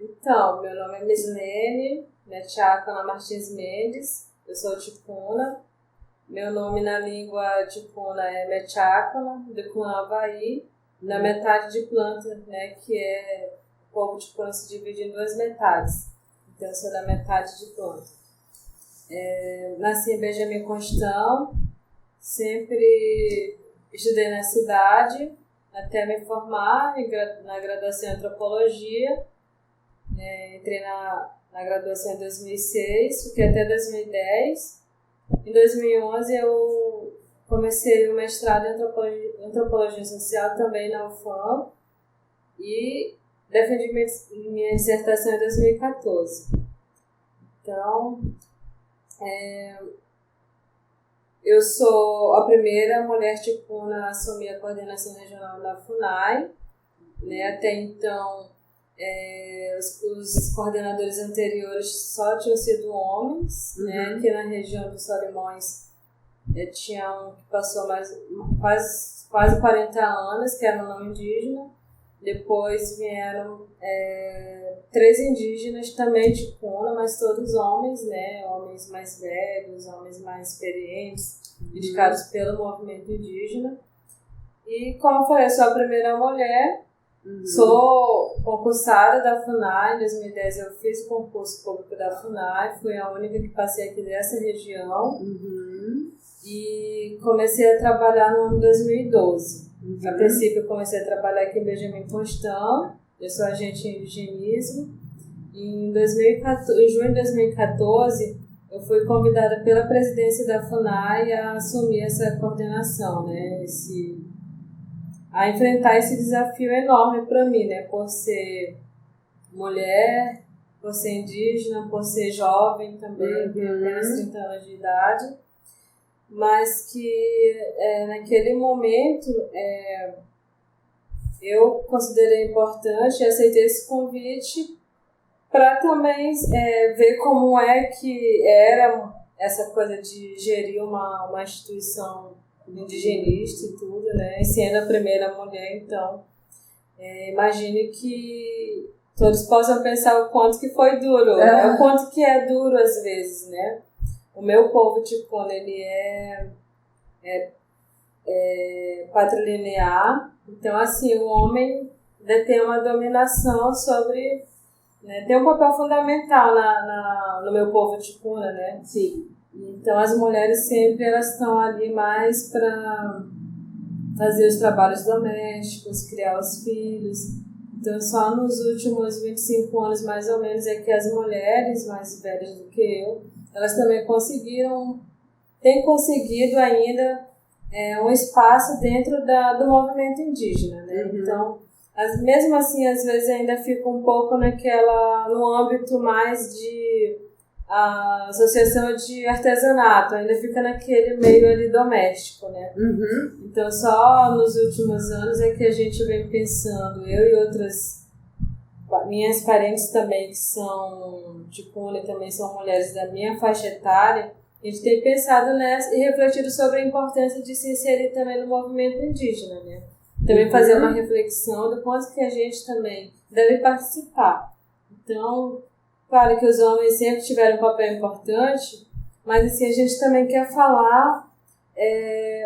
Então, meu nome é Mislene Metiácona Martins Mendes, eu sou ticuna. Meu nome na língua ticuna é Metiácona, de Cuna Havaí, na metade de planta, né, que é o povo ticuna se divide em duas metades. Então, eu sou da metade de planta. Nasci em Benjamin Constant, sempre estudei na cidade até me formar na graduação em antropologia. Entrei na graduação em 2006, fiquei até 2010. Em 2011 eu comecei o mestrado em antropologia social também na UFAM e defendi minha dissertação em 2014. Então, eu sou a primeira mulher ticuna a assumir a coordenação regional da FUNAI, né? Até então, os coordenadores anteriores só tinham sido homens, né? Aqui na região dos Solimões tinha um que passou quase 40 anos, que era um não indígena. Depois vieram 3 indígenas também ticuna, mas todos homens, né? Homens mais velhos, homens mais experientes, indicados pelo movimento indígena. E como eu falei, eu sou a primeira mulher. Sou concursada da FUNAI. Em 2010 eu fiz o concurso público da FUNAI, fui a única que passei aqui dessa região. E comecei a trabalhar no ano 2012. A princípio eu comecei a trabalhar aqui em Benjamin Constant, eu sou agente em indigenismo. Em junho de 2014 eu fui convidada pela presidência da FUNAI a assumir essa coordenação, né? A enfrentar esse desafio enorme para mim, né? Por ser mulher, por ser indígena, por ser jovem também, tenho apenas 30 anos de idade, mas que naquele momento eu considerei importante e aceitei esse convite para também ver como é que era essa coisa de gerir uma instituição indigenista e tudo, né? E sendo a primeira mulher, então, imagine que todos possam pensar o quanto que foi duro, né? O quanto que é duro às vezes, né? O meu povo ticuna, ele é patrilinear, então, assim, o homem detém uma dominação sobre, né? Tem um papel fundamental no meu povo ticuna, né? Sim. Então, as mulheres sempre elas estão ali mais para fazer os trabalhos domésticos, criar os filhos. Então, só nos últimos 25 anos, mais ou menos, é que as mulheres mais velhas do que eu, elas também têm conseguido ainda um espaço dentro do movimento indígena, né? Então, mesmo assim, às vezes ainda fica um pouco no âmbito mais de associação de artesanato, ainda fica naquele meio ali doméstico, né? Então, só nos últimos anos é que a gente vem pensando, eu e outras minhas parentes também, que são ticuna e também são mulheres da minha faixa etária, a gente tem pensado nessa e refletido sobre a importância de se inserir também no movimento indígena, né? Também fazer uma reflexão do quanto que a gente também deve participar. Então, claro que os homens sempre tiveram um papel importante, mas assim, a gente também quer falar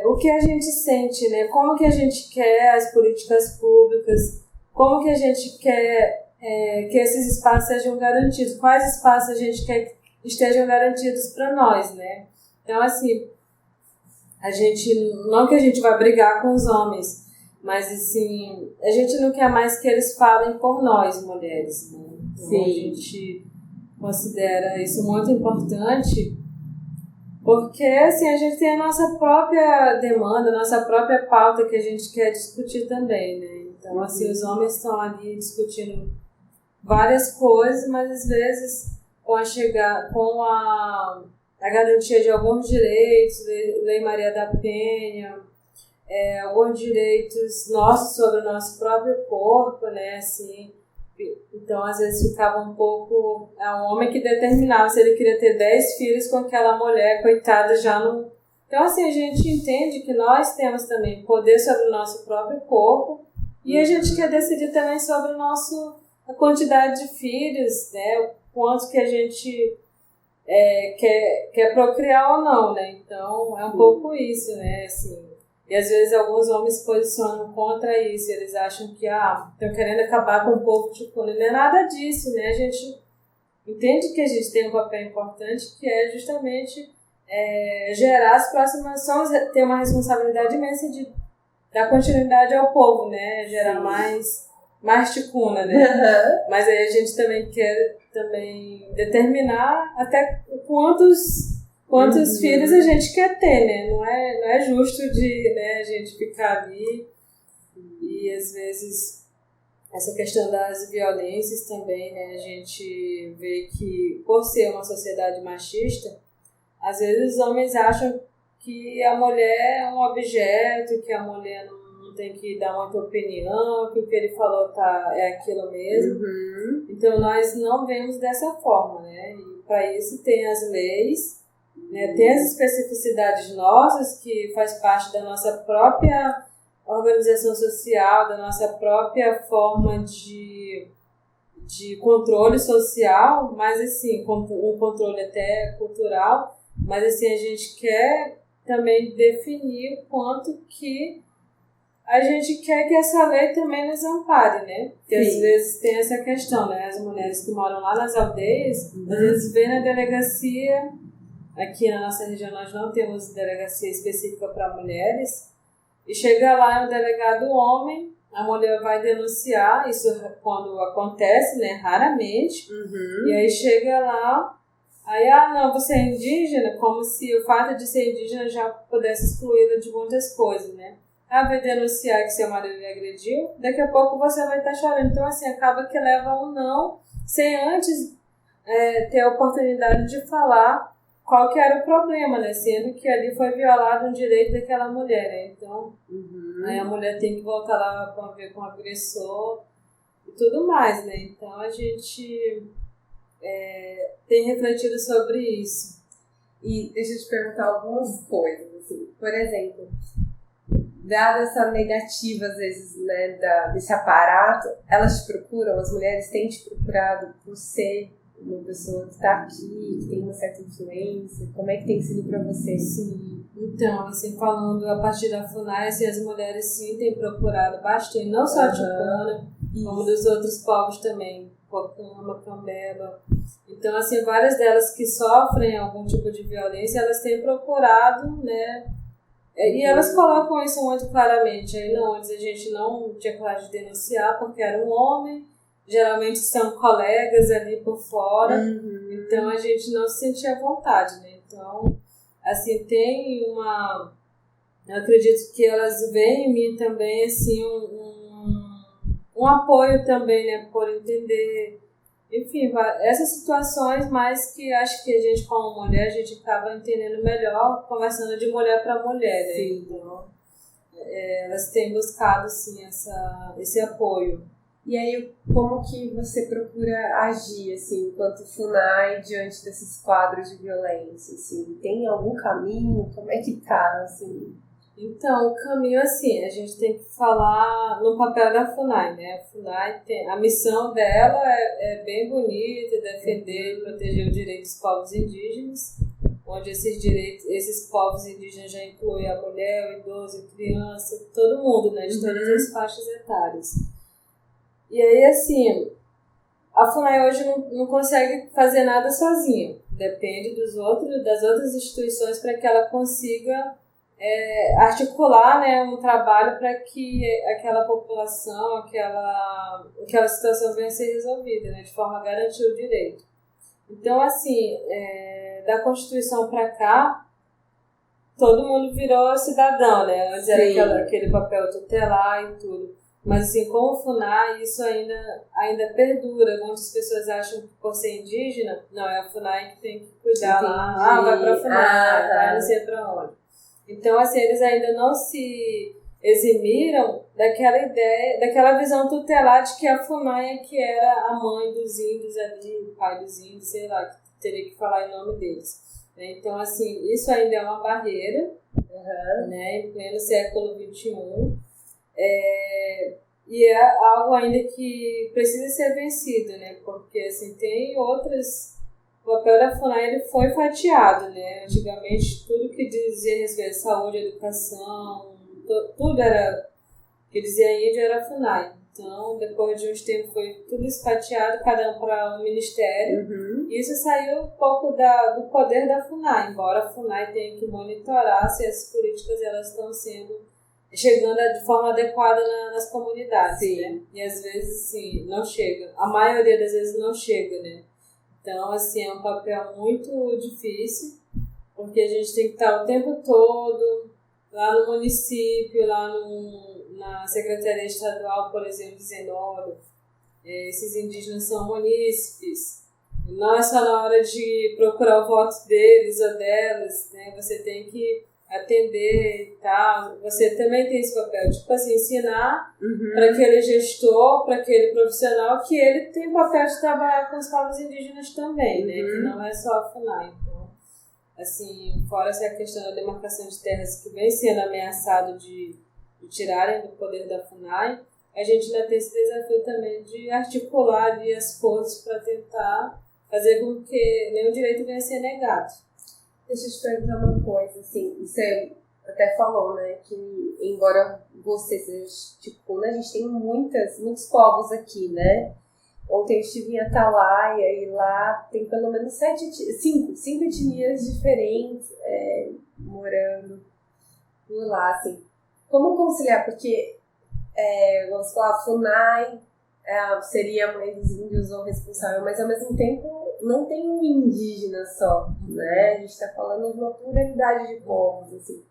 o que a gente sente, né? Como que a gente quer as políticas públicas, como que a gente quer que esses espaços sejam garantidos, quais espaços a gente quer que estejam garantidos para nós, né? Então, assim, não que a gente vai brigar com os homens, mas assim, a gente não quer mais que eles falem por nós, mulheres, né? Então, a gente considera isso muito importante, porque assim, a gente tem a nossa própria demanda, a nossa própria pauta que a gente quer discutir também, né? Então, assim, os homens estão ali discutindo várias coisas, mas às vezes com a garantia de alguns direitos, Lei Maria da Penha, alguns direitos nossos sobre o nosso próprio corpo, né, assim. Então, às vezes ficava um pouco... um homem que determinava se ele queria ter 10 filhos com aquela mulher, coitada, já não... Então, assim, a gente entende que nós temos também poder sobre o nosso próprio corpo e a gente quer decidir também sobre a quantidade de filhos, né? O quanto que a gente quer procriar ou não, né? Então, é um pouco isso, né? Assim, e às vezes alguns homens se posicionam contra isso, eles acham que, estão querendo acabar com o povo tipo, não é nada disso, né? A gente entende que a gente tem um papel importante, que é justamente gerar as próximas ações, ter uma responsabilidade imensa de dar continuidade ao povo, né? Gerar mais ticuna, né? Uhum. Mas aí a gente também quer determinar até quantos filhos a gente quer ter, né? Não é justo a gente ficar ali e às vezes essa questão das violências também, né? A gente vê que por ser uma sociedade machista, às vezes os homens acham que a mulher é um objeto, que a mulher não tem que dar muita opinião, que o que ele falou é aquilo mesmo. Uhum. Então, nós não vemos dessa forma, né? E para isso tem as leis, né? Tem as especificidades nossas, que faz parte da nossa própria organização social, da nossa própria forma de controle social, mas assim, um controle até cultural, mas assim, a gente quer também definir quanto que a gente quer que essa lei também nos ampare, né? Porque às vezes tem essa questão, né? As mulheres que moram lá nas aldeias, às vezes vêm na delegacia, aqui na nossa região nós não temos delegacia específica para mulheres, e chega lá um delegado homem, a mulher vai denunciar, isso quando acontece, né? Raramente, e aí chega lá, aí, não, você é indígena, como se o fato de ser indígena já pudesse excluí-la de muitas coisas, né? Vai denunciar que seu marido lhe agrediu, daqui a pouco você vai estar chorando. Então, assim, acaba que leva um não, sem antes ter a oportunidade de falar qual que era o problema, né? Sendo que ali foi violado um direito daquela mulher, né? Então, aí a mulher tem que voltar lá para ver com o agressor e tudo mais, né? Então, a gente tem refletido sobre isso. E deixa eu te perguntar algumas coisas, assim. Por exemplo, dada essa negativa, às vezes, né, desse aparato, elas te procuram, as mulheres têm te procurado por ser uma pessoa que está aqui, que tem uma certa influência? Como é que tem sido para você? Sim, então, assim, falando a partir da FUNAI, assim, as mulheres sim têm procurado bastante, não só a ticuna, como dos outros povos também, Pocama, Cambeba. Então, assim, várias delas que sofrem algum tipo de violência, elas têm procurado, né? E elas colocam isso muito claramente. Aí não, antes a gente não tinha coragem de denunciar porque era um homem, geralmente são colegas ali por fora, então a gente não se sentia à vontade, né? Então, assim, tem uma... Eu acredito que elas veem em mim também, assim, um apoio também, né? Por entender... Enfim, essas situações, mas que acho que a gente, como mulher, a gente acaba entendendo melhor conversando de mulher para mulher, né? Sim. Então, elas têm buscado, sim, esse apoio. E aí, como que você procura agir, assim, enquanto FUNAI, diante desses quadros de violência, assim? Tem algum caminho? Como é que tá, assim? Então, o caminho, assim, a gente tem que falar no papel da FUNAI, né? A FUNAI a missão dela é bem bonita, defender e proteger os direitos dos povos indígenas, onde esses povos indígenas já incluem a mulher, o idoso, a criança, todo mundo, né? De todas as faixas etárias. E aí, assim, a FUNAI hoje não consegue fazer nada sozinha. Depende das outras instituições para que ela consiga articular, né, um trabalho para que aquela população, aquela situação venha a ser resolvida, né, de forma a garantir o direito. Então, assim, da Constituição para cá, todo mundo virou cidadão, né? Antes era aquele papel tutelar e tudo. Mas, assim, com o FUNAI, isso ainda perdura. Muitas pessoas acham que, por ser indígena, não, é a FUNAI que tem que cuidar lá. Vai pra FUNAI, vai não sei pra onde. Então, assim, eles ainda não se eximiram daquela ideia, daquela visão tutelar de que a FUNAI que era a mãe dos índios ali, o pai dos índios, sei lá, que teria que falar em nome deles. Então, assim, isso ainda é uma barreira, né, em pleno século XXI. E é algo ainda que precisa ser vencido, né? Porque, assim, tem outras... O papel da FUNAI, ele foi fatiado, né? Antigamente, tudo que dizia respeito à saúde, educação, tudo era... que dizia índio era FUNAI. Então, depois de uns tempos, foi tudo esfatiado, cada um para um ministério. E isso saiu um pouco do poder da FUNAI, embora a FUNAI tenha que monitorar se as políticas elas estão chegando de forma adequada nas comunidades, né? E às vezes, sim, não chega. A maioria das vezes não chega, né? Então, assim, é um papel muito difícil, porque a gente tem que estar o tempo todo lá no município, na Secretaria Estadual, por exemplo, dizendo, olha, esses indígenas são munícipes. Não é só na hora de procurar o voto deles ou delas, né? Você tem que atender e tal. Você também tem esse papel, tipo assim, ensinar para aquele gestor, para aquele profissional, que ele tem o papel de trabalhar com os povos indígenas também, né? Que não é só a FUNAI. Então, assim, fora essa questão da demarcação de terras que vem sendo ameaçado de tirarem do poder da FUNAI, a gente ainda tem esse desafio também de articular ali as forças para tentar fazer com que nenhum direito venha a ser negado. Deixa eu te perguntar uma coisa, assim, você até falou, né, que embora você seja ticuna, a gente tem muitos povos aqui, né? Ontem eu estive em Atalaia e lá tem pelo menos cinco etnias diferentes morando por lá, assim. Como conciliar? Porque, vamos falar, a FUNAI seria a mãe dos índios ou responsável, mas ao mesmo tempo não tem um indígena só, né? A gente está falando de uma pluralidade de povos, assim.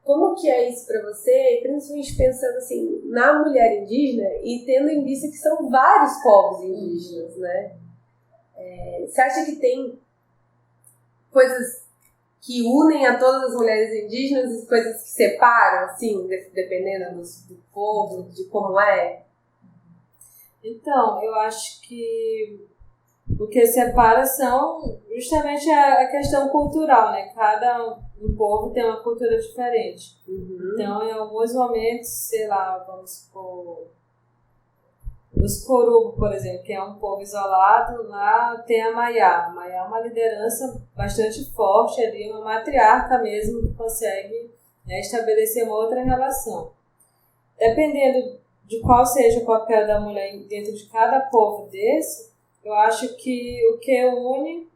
Como que é isso para você, principalmente pensando assim na mulher indígena e tendo em vista que são vários povos indígenas, né? Você acha que tem coisas que unem a todas as mulheres indígenas e coisas que separam, assim, dependendo do povo, de como é? Então, eu acho que o que separa são justamente a questão cultural, né? Cada um povo tem uma cultura diferente. Então, em alguns momentos, sei lá, vamos supor, os Corubo, por exemplo, que é um povo isolado, lá tem a Maiá. A Maiá é uma liderança bastante forte ali, uma matriarca mesmo, que consegue, né, estabelecer uma outra relação. Dependendo de qual seja o papel da mulher dentro de cada povo desse, eu acho que o que une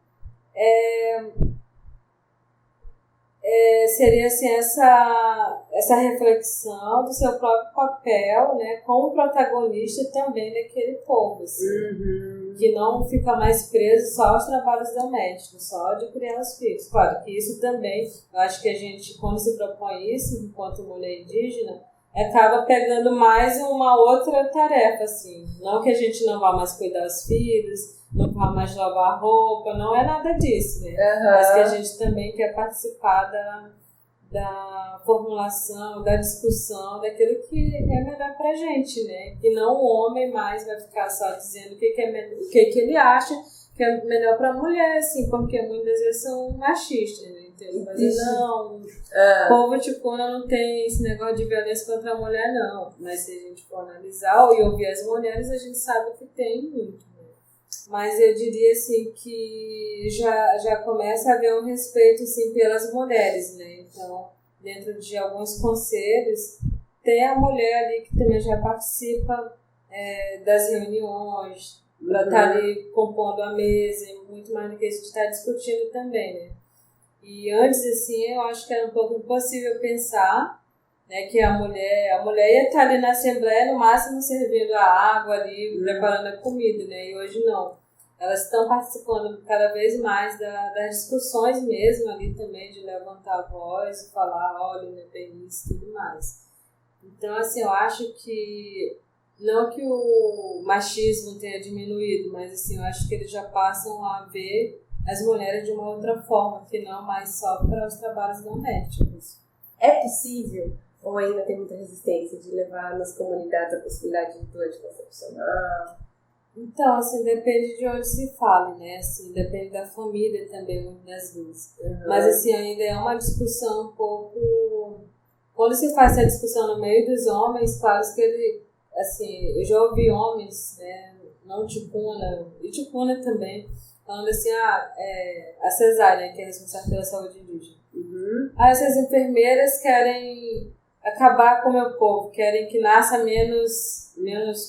seria assim, essa reflexão do seu próprio papel, né, como protagonista também daquele povo, assim, que não fica mais preso só aos trabalhos domésticos, só de criar os filhos. Claro que isso também, eu acho que a gente, quando se propõe isso, enquanto mulher indígena, acaba pegando mais uma outra tarefa, assim. Não que a gente não vá mais cuidar dos filhos, não vá mais lavar roupa, não é nada disso, né? Mas que a gente também quer participar da formulação, da discussão, daquilo que é melhor pra gente, né? Que não o homem mais vai ficar só dizendo o que ele acha que é melhor pra mulher, assim, porque muitas vezes são machistas, né? Mas não, o povo ticuna não tem esse negócio de violência contra a mulher, não. Mas se a gente for analisar e ouvir as mulheres, a gente sabe que tem muito. Né? Mas eu diria assim que já começa a haver um respeito assim, pelas mulheres, né? Então, dentro de alguns conselhos, tem a mulher ali que também já participa das reuniões, para estar ali compondo a mesa, e muito mais do que a gente está discutindo também, né? E antes, assim, eu acho que era um pouco impossível pensar, né, que a mulher ia estar ali na Assembleia, no máximo servindo a água ali, preparando a comida, né? E hoje não. Elas estão participando cada vez mais das discussões mesmo ali também, de levantar a voz, falar, olha, não é bem isso e tudo mais. Então, assim, eu acho que, não que o machismo tenha diminuído, mas, assim, eu acho que eles já passam a ver as mulheres de uma outra forma, que não mais só para os trabalhos domésticos. É possível, ou ainda tem muita resistência, de levar nas comunidades a possibilidade de doa anticoncepcional? Então, assim, depende de onde se fale, né? Assim, depende da família também, muitas das vezes. Mas, assim, ainda é uma discussão um pouco... Quando se faz essa discussão no meio dos homens, claro que assim, eu já ouvi homens, né, não ticuna, e ticuna também, falando assim, a cesárea, que é responsável pela saúde indígena. Essas enfermeiras querem acabar com o meu povo, querem que nasça menos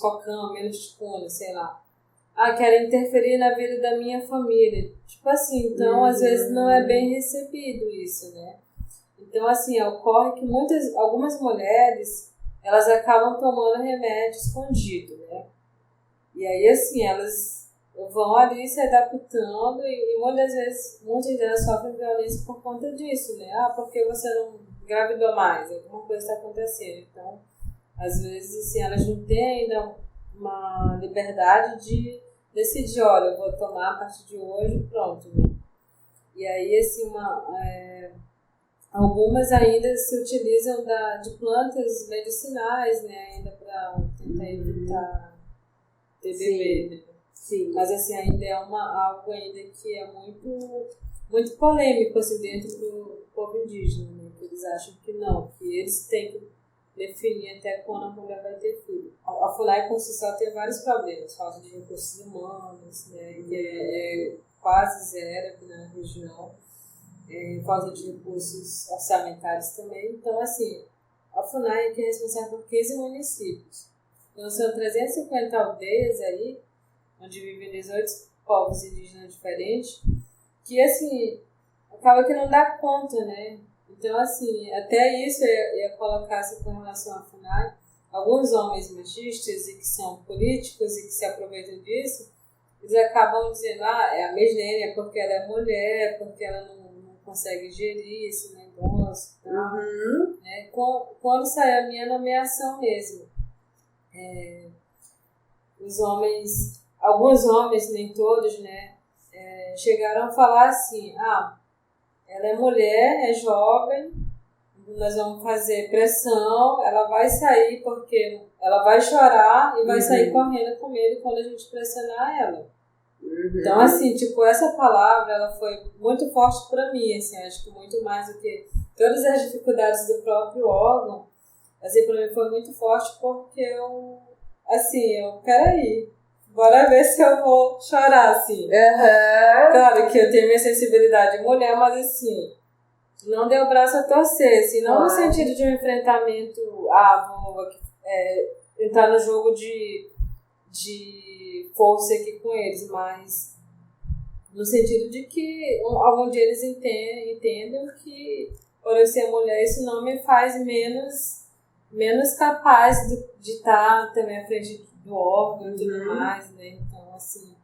cocão, menos ticuna, sei lá. Querem interferir na vida da minha família. Tipo assim, então às vezes não é bem recebido isso, né? Então assim, ocorre que algumas mulheres, elas acabam tomando remédio escondido, né? E aí assim, elas vão ali se adaptando e muitas delas sofrem violência por conta disso, né? Porque você não engravidou mais, alguma coisa está acontecendo. Então, às vezes assim, elas não têm ainda uma liberdade de decidir, olha, eu vou tomar a partir de hoje, pronto, né? E aí assim, algumas ainda se utilizam de plantas medicinais, né, ainda para tentar evitar ter bebê, né? Sim. Mas assim, ainda é algo ainda que é muito, muito polêmico assim, dentro do povo indígena, né? Que eles acham que não, que eles têm que definir até quando a mulher vai ter filho. A FUNAI por si só tem vários problemas, falta de recursos humanos, né, que é quase zero aqui na região, falta de recursos orçamentários também. Então, assim, a FUNAI é responsável por 15 municípios. Então, são 350 aldeias aí, onde vivem 18 povos indígenas diferentes, que, assim, acaba que não dá conta, né? Então, assim, até isso eu ia colocar assim, com relação à FUNAI. Alguns homens machistas e que são políticos e que se aproveitam disso, eles acabam dizendo, é a Meslene, é porque ela é mulher, porque ela não consegue gerir esse negócio e tal. Né? Quando sai a minha nomeação mesmo, alguns homens, nem todos, né, chegaram a falar assim, ela é mulher, é jovem, nós vamos fazer pressão, ela vai sair porque ela vai chorar e vai sair correndo com medo quando a gente pressionar ela. Então, assim, tipo, essa palavra, ela foi muito forte pra mim, assim, acho que muito mais do que todas as dificuldades do próprio órgão, assim, pra mim foi muito forte porque peraí, bora ver se eu vou chorar, assim. Claro que eu tenho minha sensibilidade de mulher, mas assim, não deu o braço a torcer, assim, não no sentido de um enfrentamento, vou entrar no jogo de força aqui com eles, mas no sentido de que algum dia eles entendam que por eu ser mulher isso não me faz menos capaz de estar também à frente do órgão e tudo mais, né? Então, assim,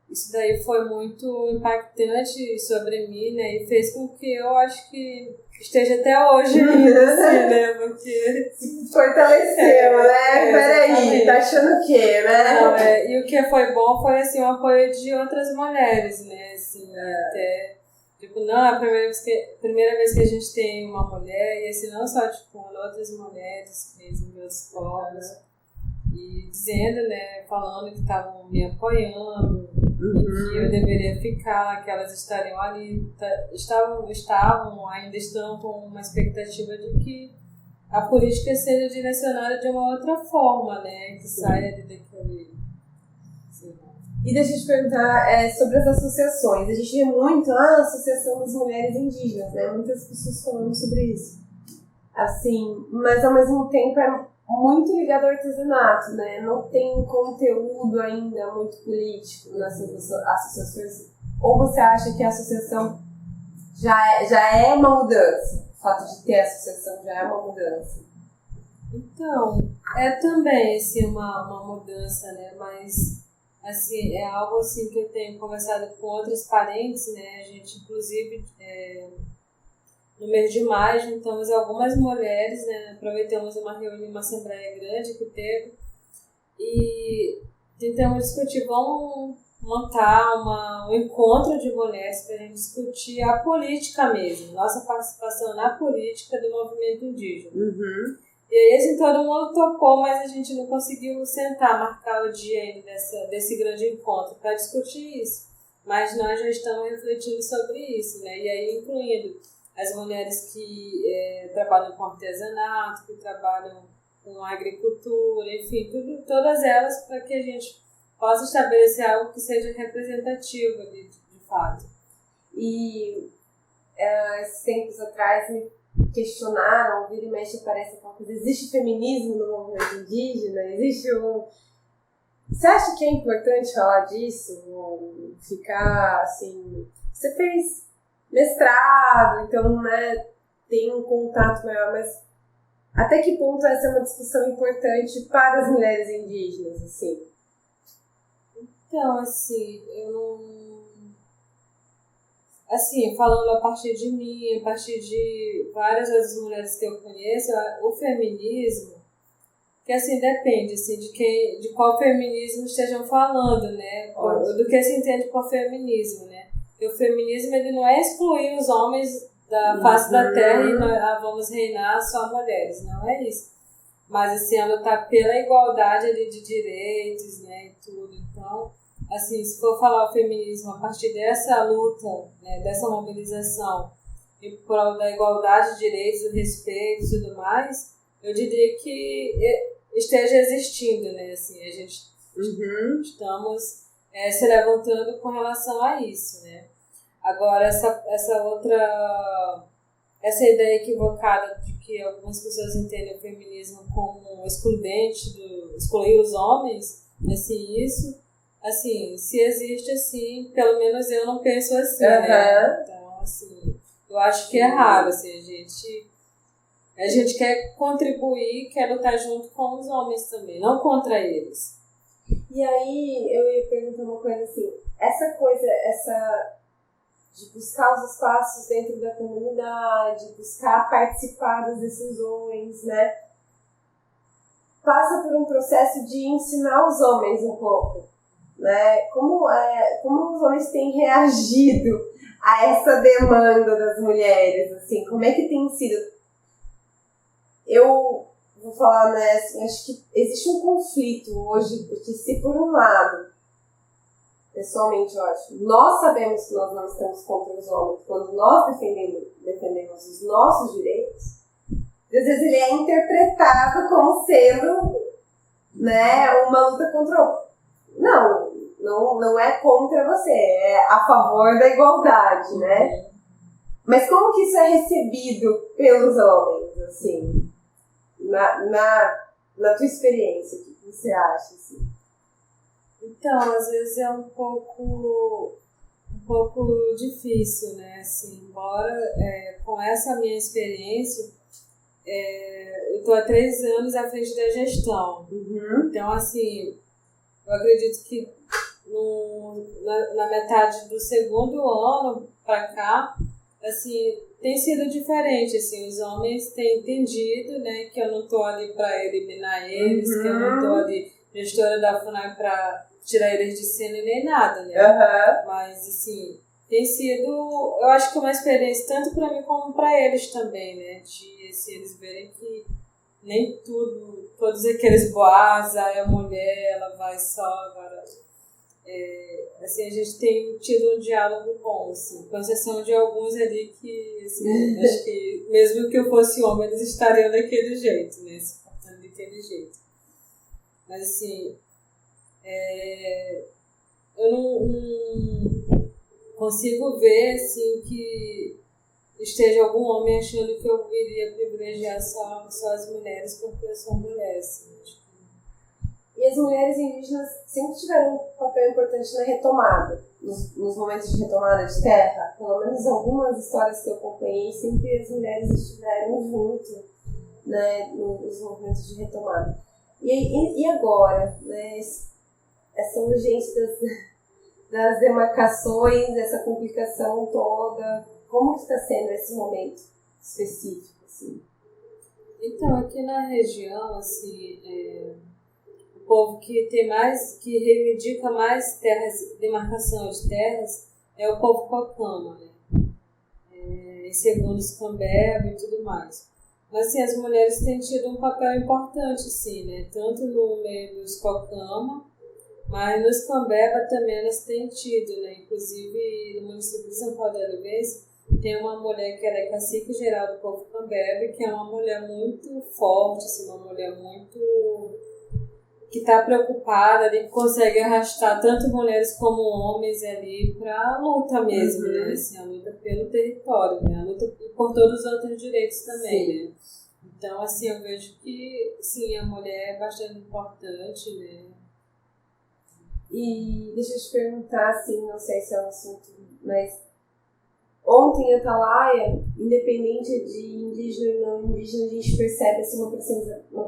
isso daí foi muito impactante sobre mim, né? E fez com que eu acho que esteja até hoje ainda, assim, né? Porque... Fortaleceu, né? Peraí, tá achando o quê, né? Não, e o que foi bom foi, assim, o apoio de outras mulheres, né? Assim, até... Tipo, não, é a primeira vez que a gente tem uma mulher, e assim, não só, tipo, outras mulheres mesmo, meus povos, e dizendo, né, falando que estavam me apoiando, que eu deveria ficar, que elas estariam ali, ainda estão com uma expectativa de que a política seja direcionada de uma outra forma, né, que saia daquele... E deixa eu te perguntar sobre as associações. A gente vê muito a Associação das Mulheres Indígenas, né? Muitas pessoas falando sobre isso. Assim, mas ao mesmo tempo é muito ligado ao artesanato, né? Não tem conteúdo ainda muito político nessas associações. Ou você acha que a associação já é uma mudança? O fato de ter associação já é uma mudança? Então, é também assim, uma mudança, né? Mas... assim, é algo assim que eu tenho conversado com outros parentes, né? A gente, inclusive, no mês de maio, juntamos algumas mulheres, né? Aproveitamos uma reunião, uma assembleia grande que teve e tentamos discutir, vamos montar um encontro de mulheres para a gente discutir a política mesmo, nossa participação na política do movimento indígena. E aí, assim, todo mundo topou, mas a gente não conseguiu sentar, marcar o dia ainda desse grande encontro para discutir isso. Mas nós já estamos refletindo sobre isso, né? E aí, incluindo as mulheres que trabalham com artesanato, que trabalham com a agricultura, enfim, todas elas para que a gente possa estabelecer algo que seja representativo de fato. E esses tempos atrás me questionaram, vira e mexe aparece aquela coisa, existe feminismo no movimento indígena? Existe um... Você acha que é importante falar disso? Ou ficar assim... Você fez mestrado, então, né, tem um contato maior, mas até que ponto essa é uma discussão importante para as mulheres indígenas, assim? Então, assim, eu não... Assim, falando a partir de mim, a partir de várias outras mulheres que eu conheço, o feminismo, que assim, depende assim, de qual feminismo estejam falando, né? Do que se entende por feminismo, né? Porque o feminismo, ele não é excluir os homens da face da terra e nós vamos reinar só mulheres, não é isso. Mas assim, ela lutar pela igualdade ali de direitos, né, e tudo. Então, assim, se for falar o feminismo a partir dessa luta, né, dessa mobilização em prol da igualdade de direitos, do respeito e tudo mais, eu diria que esteja existindo, né, assim, a gente estamos se levantando com relação a isso, né. Agora, essa ideia equivocada de que algumas pessoas entendem o feminismo como excludente, excluir os homens, assim, isso, assim, se existe assim, pelo menos eu não penso assim, né? Então, assim, eu acho que é raro, assim, a gente quer contribuir, quer lutar junto com os homens também, não contra eles. E aí, eu ia perguntar uma coisa assim, essa de buscar os espaços dentro da comunidade, buscar participar das decisões, né? Passa por um processo de ensinar os homens um pouco, né? Como os homens têm reagido a essa demanda das mulheres, assim, como é que tem sido? Eu vou falar, né, assim, acho que existe um conflito hoje, porque se por um lado, pessoalmente, eu acho, nós sabemos que nós não estamos contra os homens quando nós defendemos os nossos direitos, às vezes ele é interpretado como sendo, né, uma luta contra o... Não é contra você, é a favor da igualdade, né? Mas como que isso é recebido pelos homens, assim, na tua experiência, o que você acha, assim? Então, às vezes é um pouco difícil, né? Assim, embora com essa minha experiência, eu estou há 3 anos à frente da gestão. Então, assim, eu acredito que na metade do segundo ano para cá, assim, tem sido diferente, assim, os homens têm entendido, né, que eu não estou ali para eliminar eles, que eu não estou ali gestora da FUNAI para tirar eles de cena e nem nada, né? Mas, assim, tem sido, eu acho que uma experiência tanto para mim como para eles também, né? De, assim, eles verem que nem todos aqueles boatos, a mulher, ela vai só agora... assim, a gente tem tido um diálogo bom, assim, com exceção de alguns ali que, assim, acho que mesmo que eu fosse homem, eles estariam daquele jeito, né? Se portando daquele jeito. Mas, assim, eu não consigo ver, assim, que esteja algum homem achando que eu iria privilegiar só as mulheres porque eu sou mulher, assim. E as mulheres indígenas sempre tiveram um papel importante na retomada, nos momentos de retomada de terra. Pelo menos algumas histórias que eu acompanhei, sempre as mulheres estiveram junto, né, nos movimentos de retomada. E agora, né, essa urgência das demarcações, essa complicação toda, como que está sendo esse momento específico, assim? Então, aqui na região, assim, o povo que reivindica mais terras, demarcação de terras, é o povo Cocama, né? Segundo os Cambeba e tudo mais. Mas, assim, as mulheres têm tido um papel importante, sim, né? Tanto no meio dos Cocama, mas nos Cambeba também elas têm tido, né? Inclusive, no município de São Paulo da Olivense, tem uma mulher que ela é cacique geral do povo Cambebe, que é uma mulher muito forte, assim, uma mulher muito que está preocupada ali, que consegue arrastar tanto mulheres como homens ali para a luta mesmo, né? Assim, a luta pelo território, né? A luta por todos os outros direitos também, né? Então, assim, eu vejo que, sim, a mulher é bastante importante, né? E deixa eu te perguntar, assim, não sei se é um assunto, mas ontem em Atalaia, independente de indígena ou não indígena, a gente percebe assim, uma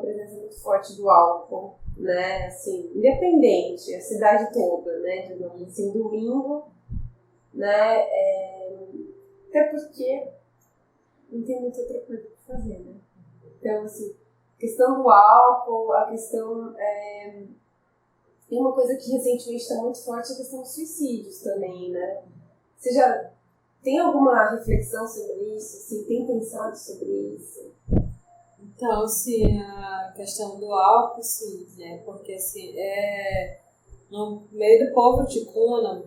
presença muito forte do álcool, né? Assim, independente, a cidade toda, né? Digamos assim, domingo, né? Até porque não tem muita outra coisa para fazer, né? Então, assim, a questão do álcool, a questão. Tem uma coisa que recentemente está muito forte, a questão dos suicídios também, né? Você já tem alguma reflexão sobre isso? Assim, tem pensado sobre isso? Então, sim, a questão do álcool, sim, né? Porque, assim, no meio do povo ticuna,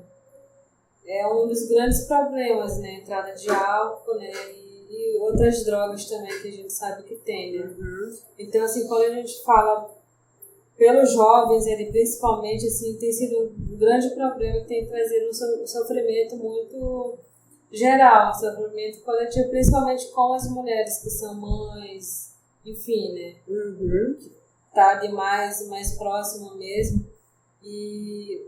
é um dos grandes problemas, né? A entrada de álcool, né? E outras drogas também que a gente sabe que tem, né? Então, assim, quando a gente fala pelos jovens, ele principalmente, assim, tem sido um grande problema que tem trazido um sofrimento muito geral, um sofrimento coletivo, principalmente com as mulheres que são mães, enfim, né? Que tá de mais próximo mesmo. E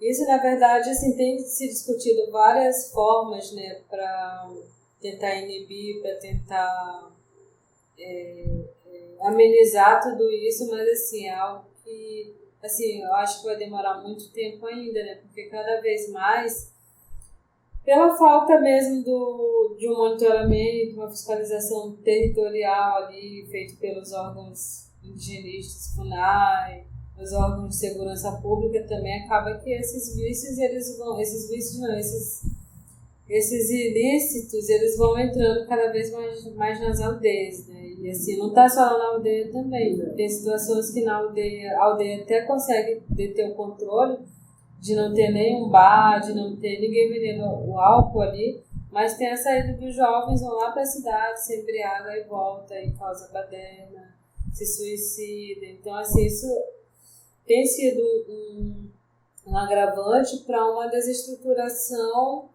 isso, na verdade, assim, tem se discutido várias formas, né, para tentar inibir, para tentar amenizar tudo isso, mas, assim, é algo que, assim, eu acho que vai demorar muito tempo ainda, né, porque cada vez mais, pela falta mesmo de um monitoramento, uma fiscalização territorial ali, feito pelos órgãos indigenistas, FUNAI, os órgãos de segurança pública, também acaba que esses vícios, esses ilícitos, eles vão entrando cada vez mais nas aldeias, né? E assim, não está só na aldeia também, né? Tem situações que a aldeia até consegue deter o controle, de não ter nenhum bar, de não ter ninguém vendendo o álcool ali, mas tem a saída dos jovens, vão lá para a cidade, se embriaga e volta, e causa baderna, se suicida. Então, assim, isso tem sido um agravante para uma desestruturação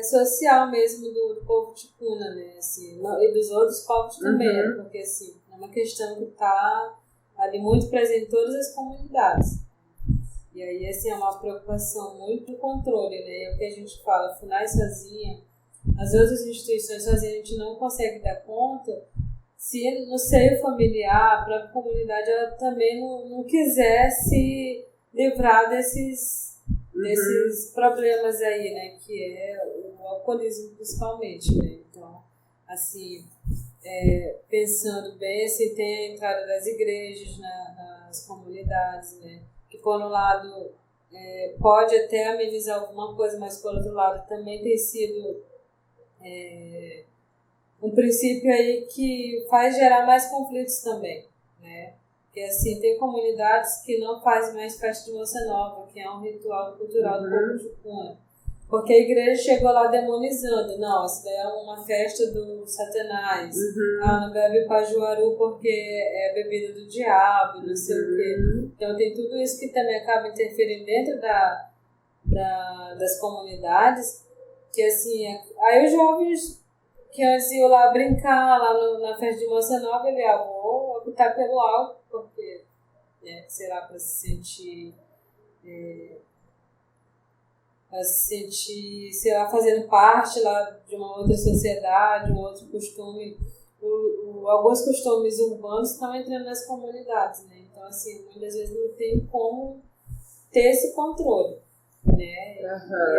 social mesmo do povo ticuna, né? Assim, e dos outros povos também, porque assim, é uma questão que está ali muito presente em todas as comunidades. E aí, assim, é uma preocupação muito do controle, né? É o que a gente fala, a FUNAI sozinha, as outras instituições sozinhas, a gente não consegue dar conta se no seio familiar, a própria comunidade, ela também não quiser se livrar desses problemas aí, né? Que é o alcoolismo, principalmente, né? Então, assim, pensando bem, assim, tem a entrada das igrejas nas comunidades, né? Que por um lado pode até amenizar alguma coisa, mas por outro lado também tem sido um princípio aí que faz gerar mais conflitos também, né? Porque assim, tem comunidades que não fazem mais festa de moça nova, que é um ritual cultural do povo ticuna. Porque a igreja chegou lá demonizando, não, isso daí é uma festa do Satanás, não bebe pajuaru porque é bebida do diabo, não sei o quê. Então tem tudo isso que também acaba interferindo dentro das comunidades, que assim, aí os jovens que antes iam lá brincar lá na festa de moça nova, ele vou optar pelo álcool, porque será para se sentir sei lá, fazendo parte lá de uma outra sociedade, um outro costume. Alguns costumes urbanos estão entrando nas comunidades, né? Então, assim, muitas vezes não tem como ter esse controle, né? E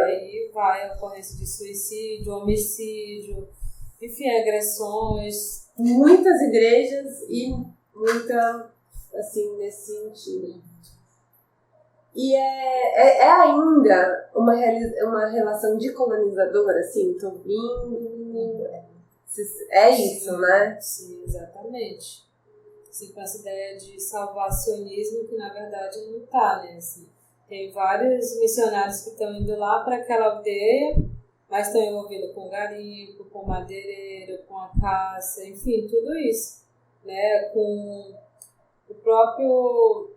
aí vai a ocorrência de suicídio, homicídio, enfim, agressões. Muitas igrejas e muita, assim, nesse sentido. E é ainda uma relação de colonizadora, assim, tô vindo. É isso, sim, né? Sim, exatamente. Assim, com essa ideia de salvacionismo que na verdade não tá, né? Assim, tem vários missionários que estão indo lá para aquela aldeia mas estão envolvidos com garimpo, com madeireiro, com a caça, enfim, tudo isso, né? Com o próprio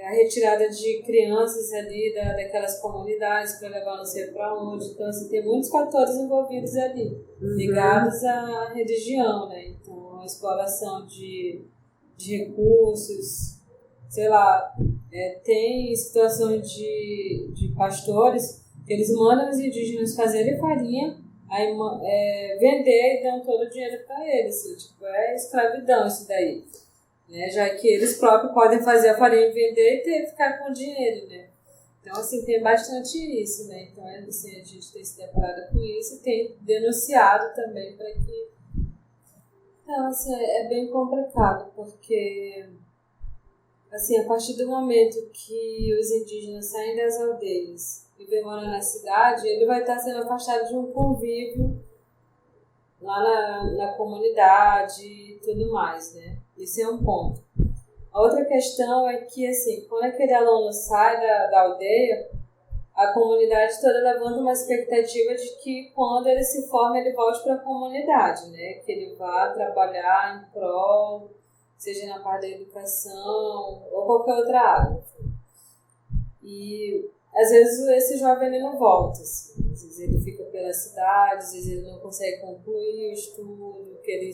a retirada de crianças ali daquelas comunidades para levar não sei para onde. Então, assim, tem muitos fatores envolvidos ali, ligados à religião, né? Então, a exploração de recursos, sei lá, tem situações de pastores que eles mandam os indígenas fazerem farinha, aí vender e dão todo o dinheiro para eles. Tipo, é escravidão isso daí. Né, já que eles próprios podem fazer a farinha e vender e ficar com o dinheiro, né? Então, assim, tem bastante isso, né? Então, assim, a gente tem se deparado com isso e tem denunciado também para que... Então, assim, é bem complicado, porque, assim, a partir do momento que os indígenas saem das aldeias e vêm morar na cidade, ele vai estar sendo afastado de um convívio lá na comunidade e tudo mais, né? Isso é um ponto. A outra questão é que, assim, quando aquele aluno sai da aldeia, a comunidade toda levanta uma expectativa de que quando ele se forma, ele volte para a comunidade, né? Que ele vá trabalhar em prol, seja na parte da educação ou qualquer outra área. E às vezes esse jovem ele não volta, assim. Às vezes ele fica pela cidade, às vezes ele não consegue concluir o estudo, que ele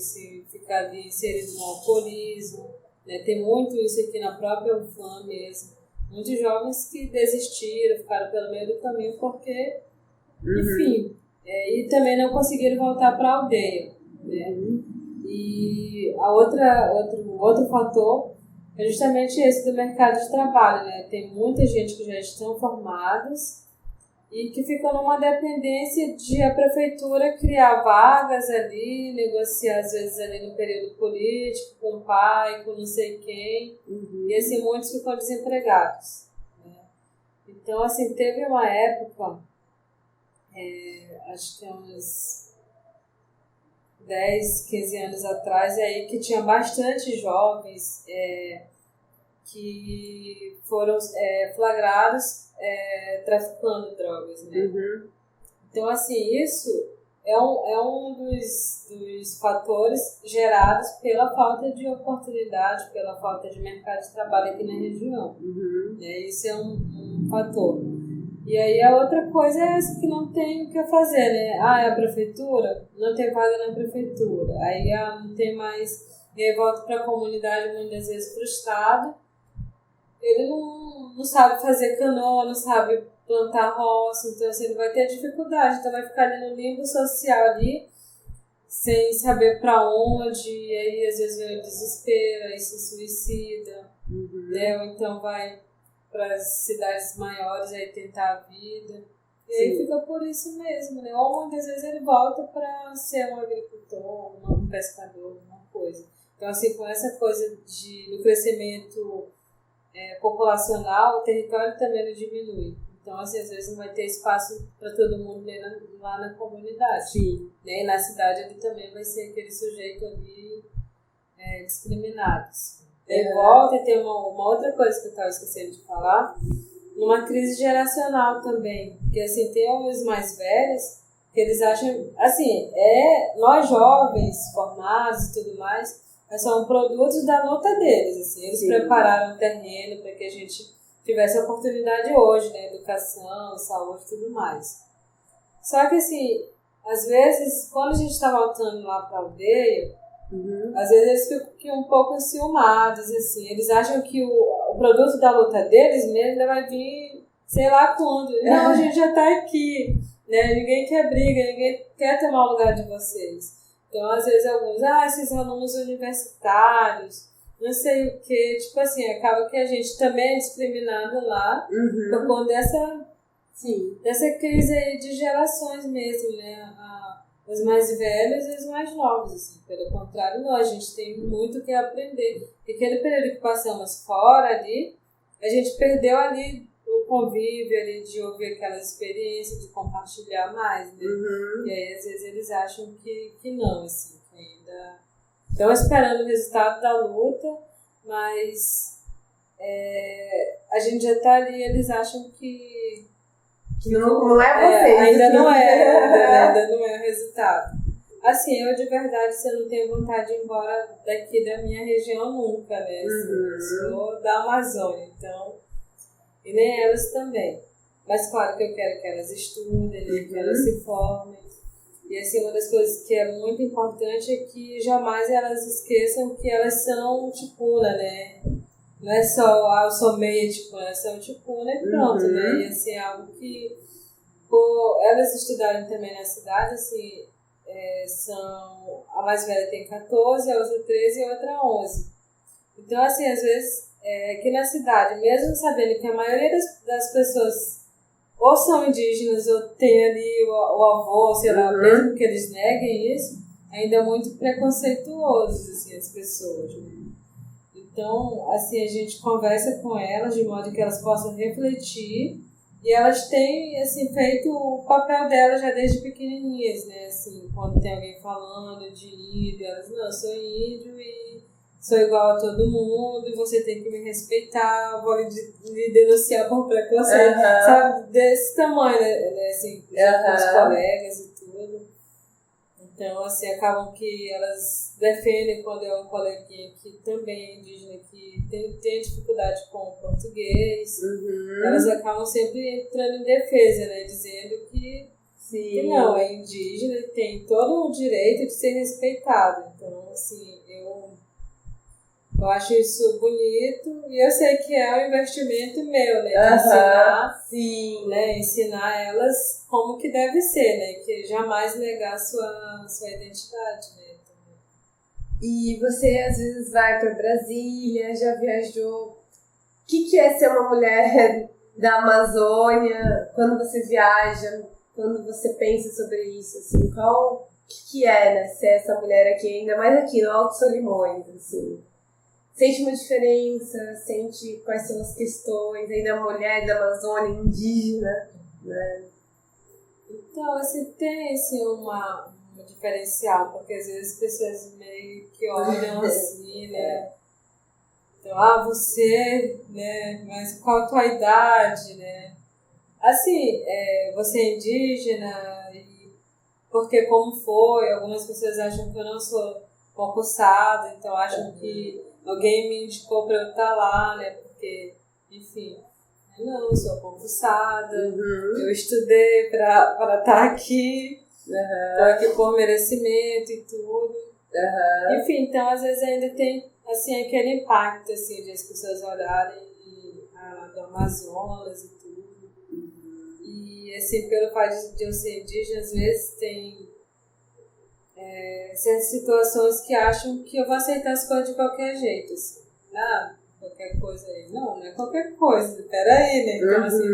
fica ali inserido no alcoolismo, né? Tem muito isso aqui na própria UFAM mesmo. Muitos jovens que desistiram, ficaram pelo meio do caminho porque, enfim, e também não conseguiram voltar para a aldeia, né? E o outro fator é justamente esse do mercado de trabalho, né? Tem muita gente que já estão formados e que ficam numa dependência de a prefeitura criar vagas ali, negociar às vezes ali no período político, com o pai, com não sei quem, e assim, muitos ficam desempregados, né? Então, assim, teve uma época, acho que uns 10, 15 anos atrás, aí, que tinha bastante jovens que foram flagrados traficando drogas, né? Então, assim, isso é um dos fatores gerados pela falta de oportunidade, pela falta de mercado de trabalho aqui na região. Né? Isso é um fator. E aí a outra coisa é essa que não tem o que fazer, né? É a prefeitura? Não tem vaga na prefeitura. Aí não tem mais... E aí volta para a comunidade muitas vezes frustrado. Ele não sabe fazer canoa, não sabe plantar roça, então assim, ele vai ter dificuldade, então vai ficar ali no limbo social ali, sem saber para onde, e aí às vezes vem o desespero, aí se suicida, né? Ou então vai para as cidades maiores aí tentar a vida, e aí fica por isso mesmo, né? Ou muitas vezes ele volta para ser um agricultor, um pescador, uma coisa. Então assim, com essa coisa do crescimento populacional, o território também não diminui. Então, assim, às vezes não vai ter espaço para todo mundo lá na comunidade. Sim. Né? E na cidade ele também vai ser aquele sujeito ali discriminado. Aí volta e tem uma outra coisa que eu estava esquecendo de falar, uma crise geracional também. Porque, assim, tem os mais velhos que eles acham, assim, nós jovens, formados e tudo mais, são produtos da luta deles, assim. Eles prepararam o terreno para que a gente tivesse a oportunidade hoje, né? Educação, saúde e tudo mais. Só que, assim, às vezes, quando a gente está voltando lá para a aldeia, às vezes eles ficam um pouco enciumados, assim. Eles acham que o produto da luta deles mesmo ainda vai vir, sei lá quando. Não, a gente já está aqui, né? Ninguém quer briga, ninguém quer tomar o lugar de vocês. Então, às vezes, alguns, esses alunos universitários, não sei o quê. Tipo assim, acaba que a gente também é discriminado lá por conta dessa crise aí de gerações mesmo, né? Os mais velhos e os mais novos, assim. Pelo contrário, não, a gente tem muito o que aprender. E aquele período que passamos fora ali, a gente perdeu ali o convívio ali de ouvir aquelas experiências, de compartilhar mais, né? E aí, às vezes, eles acham que não, assim, que ainda estão esperando o resultado da luta, mas a gente já está ali, eles acham que Que não é vocês. Ainda não é, ainda não é o resultado. Assim, eu de verdade, eu não tenho vontade de ir embora daqui da minha região nunca, né? Assim, eu sou da Amazônia, então, e nem elas também. Mas claro que eu quero que elas estudem, né? Que elas se formem. E assim, uma das coisas que é muito importante é que jamais elas esqueçam que elas são ticuna, né? Não é só, eu sou meia ticuna, elas são ticuna e pronto, né? E assim, é algo que, por elas estudarem também na cidade, assim, são, a mais velha tem 14, a outra 13 e a outra 11. Então, assim, às vezes, aqui na cidade, mesmo sabendo que a maioria das pessoas ou são indígenas ou tem ali o avô, sei lá, mesmo que eles neguem isso, ainda é muito preconceituosos, assim, as pessoas, né? Então, assim, a gente conversa com elas de modo que elas possam refletir e elas têm, assim, feito o papel delas já desde pequenininhas, né? Assim, quando tem alguém falando de índio, elas, não, eu sou índio e sou igual a todo mundo e você tem que me respeitar, vou lhe denunciar por preconceito, sabe? Desse tamanho, né? Assim, com os colegas e tudo. Então, assim, acabam que elas defendem quando é um coleguinha que também é indígena, que tem dificuldade com o português. Elas acabam sempre entrando em defesa, né? Dizendo que não, é indígena e tem todo o direito de ser respeitado. Então, assim, eu acho isso bonito e eu sei que é um investimento meu, né? De ensinar, né? Ensinar elas como que deve ser, né? Que jamais negar sua identidade, né? E você às vezes vai para Brasília, já viajou. O que é ser uma mulher da Amazônia? Quando você viaja, quando você pensa sobre isso, assim, o que é, né? Ser essa mulher aqui, ainda mais aqui no Alto Solimões, assim. Sente uma diferença, sente quais são as questões aí da mulher da Amazônia, indígena, né? Então, assim, tem assim, uma diferencial, porque às vezes as pessoas meio que olham assim, né? Então, você, né? Mas qual a tua idade, né? Assim, você é indígena, porque como foi, algumas pessoas acham que eu não sou concursada, então acham que alguém me indicou para eu estar lá, né? Porque, enfim, eu sou concursada, eu estudei para estar aqui, estou aqui por merecimento e tudo. Enfim, então às vezes ainda tem assim, aquele impacto assim, de as pessoas olharem do Amazonas e tudo. E assim, pelo fato de eu ser indígena, às vezes tem certas situações que acham que eu vou aceitar as coisas de qualquer jeito, assim. Qualquer coisa aí. Não é qualquer coisa, peraí, né? Então, assim,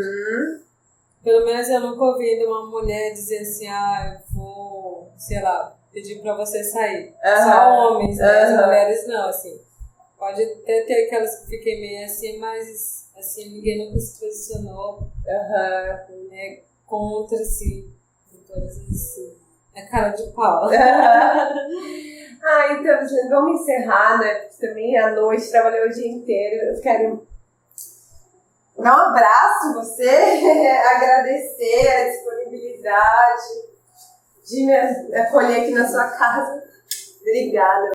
pelo menos eu nunca ouvi ainda uma mulher dizer assim, eu vou, sei lá, pedir pra você sair. Só homens, né? As mulheres não, assim. Pode até ter aquelas que fiquem meio assim, mas, assim, ninguém nunca se posicionou né, contra, assim, com todas as... É cara de pau. Então, vamos encerrar, né? Porque também à noite, trabalhei o dia inteiro. Eu quero dar um abraço em você, agradecer a disponibilidade de me acolher aqui na sua casa. Obrigada.